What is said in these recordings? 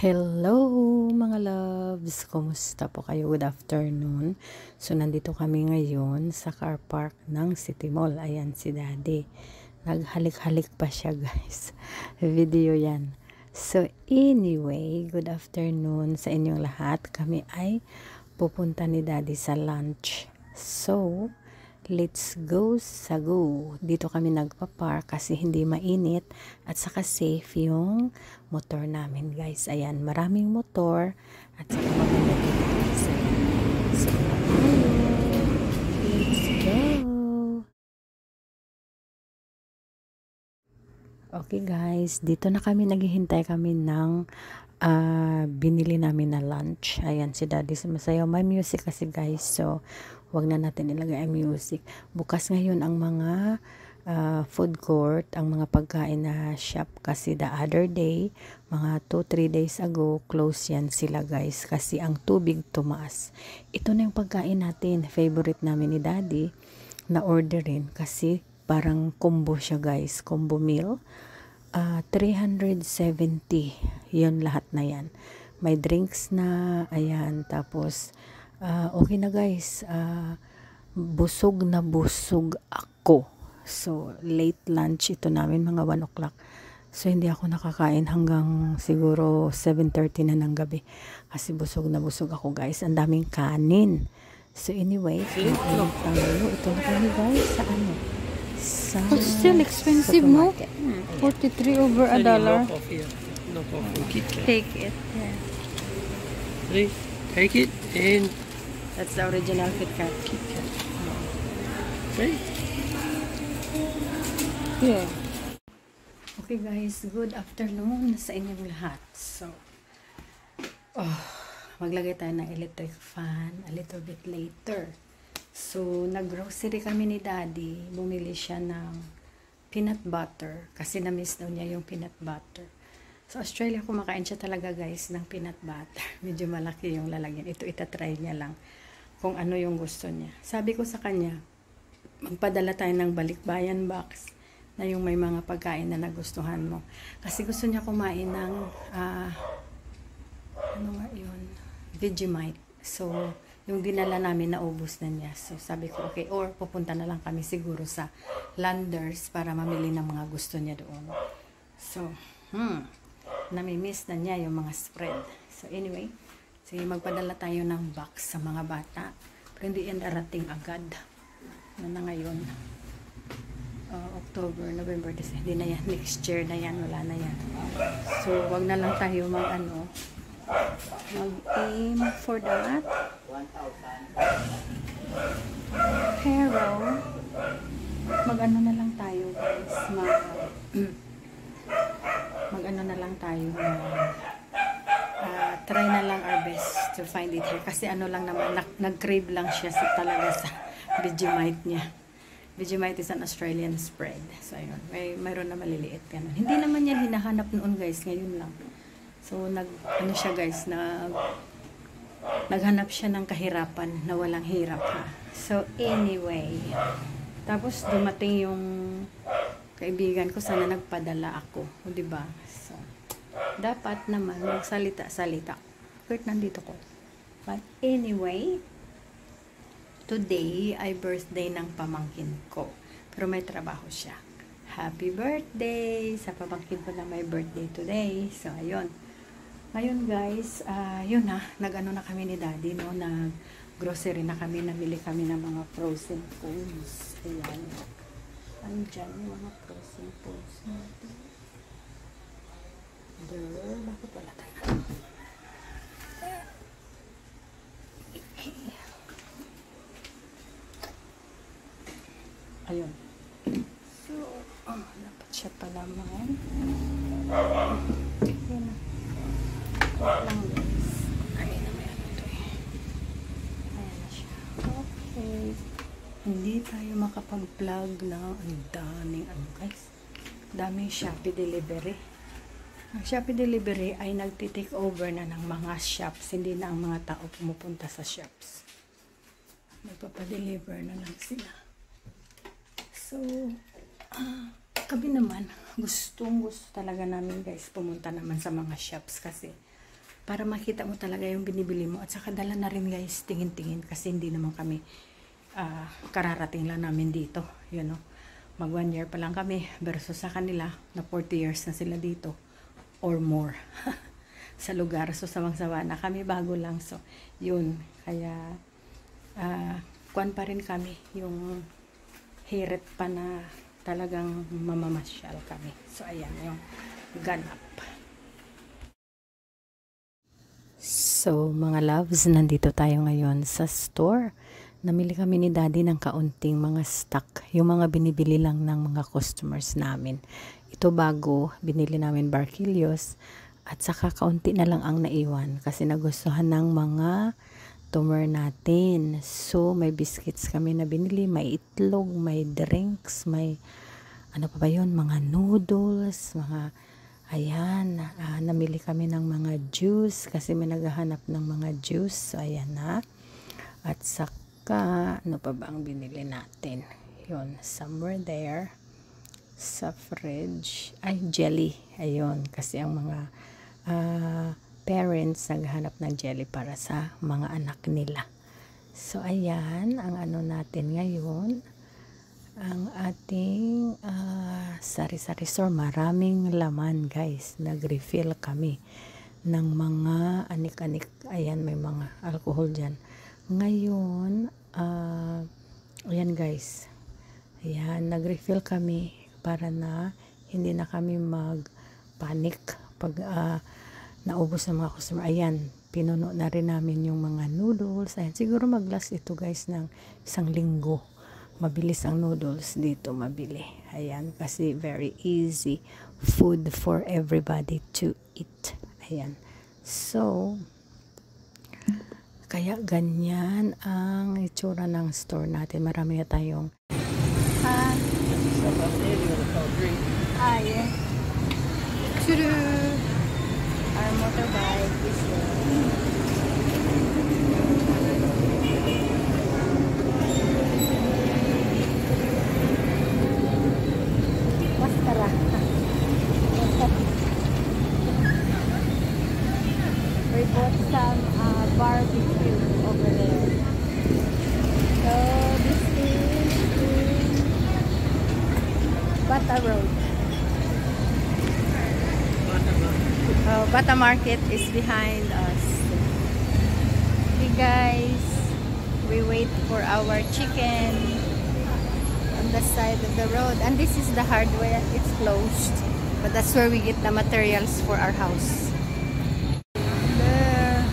Hello mga loves! Kumusta po kayo? Good afternoon. So nandito kami ngayon sa car park ng City Mall. Ayan si Daddy. Naghalik-halik pa siya guys. Video yan. So anyway, good afternoon sa inyong lahat. Kami ay pupunta ni Daddy sa lunch. So, let's go sa go. Dito kami nagpa-park kasi hindi mainit at saka safe yung motor namin guys. Ayan, maraming motor at saka maganda dito guys. So, let's go. Okay guys, dito na kami naghihintay kami ng binili namin na lunch. Ayan si Daddy sumasayaw. May music kasi guys. So, wag na natin ilagay ang music. Bukas ngayon ang mga food court, ang mga pagkain na shop kasi the other day, mga 2-3 days ago, close yan sila guys kasi ang tubig tumaas. Ito na yung pagkain natin. Favorite namin ni Daddy na orderin kasi parang combo siya guys. Combo meal. 370 yun lahat na yan. May drinks na, ayan, tapos okay na guys, busog na busog ako. So late lunch ito namin mga 1 o'clock. So hindi ako nakakain hanggang siguro 7:30 na ng gabi kasi busog na busog ako guys. Ang daming kanin. So anyway, ito na kami guys sa ano, It's still expensive, no? 43 over $1. No coffee. No coffee. Kit Kat. Take it. Yeah. Please take it and that's the original Kit Kat. Kit Kat. Okay. Yeah. Okay guys, good afternoon sa inyong lahat. So, maglagay tayo ng electric fan a little bit later. So, nag-grocery kami ni Daddy. Bumili siya ng peanut butter kasi na-miss daw niya yung peanut butter. So, Australia, kumakain siya talaga guys ng peanut butter. Medyo malaki yung lalagyan. Ito, itatry niya lang kung ano yung gusto niya. Sabi ko sa kanya, magpadala tayo ng balikbayan box na yung may mga pagkain na nagustuhan mo. Kasi gusto niya kumain ng ano nga yun? Vegemite. So, yung dinala namin naubos na niya. So, sabi ko, okay, or pupunta na lang kami siguro sa Landers para mamili ng mga gusto niya doon. So, nami-miss na niya yung mga spread. So, anyway, sige, magpadala tayo ng box sa mga bata. Pero hindi yan darating agad. Ano na ngayon? October, November, December. Hindi na yan. Next year na yan. Wala na yan. So, wag na lang tayo mag-aim for that. Pero mag-ano na lang tayo guys, mag-ano na lang tayo, try na lang our best to find it here kasi ano lang naman, nag-crave lang siya talaga sa Vegemite niya. Vegemite is an Australian spread. So ayun, mayroon na maliliit ganun. Hindi naman yan hinahanap noon guys, ngayon lang. So ano siya guys, naghanap siya ng kahirapan na walang hirap ha. So anyway, tapos dumating yung kaibigan ko, sana nagpadala ako, di ba? So dapat naman magsalita-salita. Kurt nandito ko. But anyway, today ay birthday ng pamangkin ko. Pero may trabaho siya. Happy birthday sa pamangkin ko na may birthday today. So ayun. Ngayon guys, yun na, nag-ano na kami ni Daddy, no, nag-grocery na kami, nabili kami ng mga frozen foods. Ayan. Andyan yung mga frozen foods natin. Bakit wala tayo? Ayun. So, dapat siya pala man. Ayan na. Lang guys. Ay, na may ano ito eh. Ayan na siya. Okay. Hindi tayo makapag-vlog na ang daming ano guys. Daming Shopee delivery. Ang Shopee delivery ay nagti-take over na ng mga shops. Hindi na ang mga tao pumupunta sa shops. Nagpapadeliver na lang sila. So, kami naman, gusto talaga namin guys pumunta naman sa mga shops kasi para makita mo talaga yung binibili mo. At saka dala na rin guys, tingin-tingin kasi hindi naman kami kararating lang namin dito. You know, mag 1 year pa lang kami versus sa kanila na 40 years na sila dito or more sa lugar. So samang-sawa na kami, bago lang. So yun, kaya kuwan pa rin kami, yung hirit pa na talagang mamamasyal kami. So ayan yung ganap. So mga loves, nandito tayo ngayon sa store. Namili kami ni Daddy ng kaunting mga stock, yung mga binibili lang ng mga customers namin. Ito bago, binili namin Barquillos at saka kaunti na lang ang naiwan kasi nagustuhan ng mga tumer natin. So may biscuits kami na binili, may itlog, may drinks, may ano pa ba yun, mga noodles, mga ayan, namili kami ng mga juice kasi may naghahanap ng mga juice. So ayan na. At saka ano pa ba ang binili natin? Yun, somewhere there sa fridge, ay jelly. Ayun, kasi ang mga parents naghahanap ng jelly para sa mga anak nila. So ayan ang ano natin ngayon, ang ating sari-sari store. Maraming laman guys, nag-refill kami ng mga anik-anik. Ayan, may mga alcohol dyan ngayon. Ayan guys, ayan, nag-refill kami para na hindi na kami mag-panic pag naubos ng mga customer. Ayan, pinuno na rin namin yung mga noodles. Ayan, siguro mag-last ito guys ng 1 linggo. Mabilis ang noodles dito mabili. Ayan, kasi very easy food for everybody to eat. Ayan. So, kaya ganyan ang itsura ng store natin. Marami na tayong Yeah. Our motorbike is there. We bought some barbecue over there. So this is Bata Road. Bata Market is behind us. Okay guys, we wait for our chicken on the side of the road, and this is the hardware. It's closed, but that's where we get the materials for our house. There.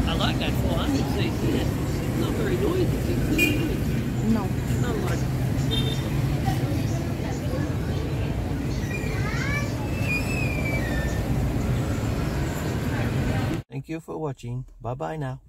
I like that 400cc. It's not very noisy. No. Not like Thank you for watching. Bye bye now.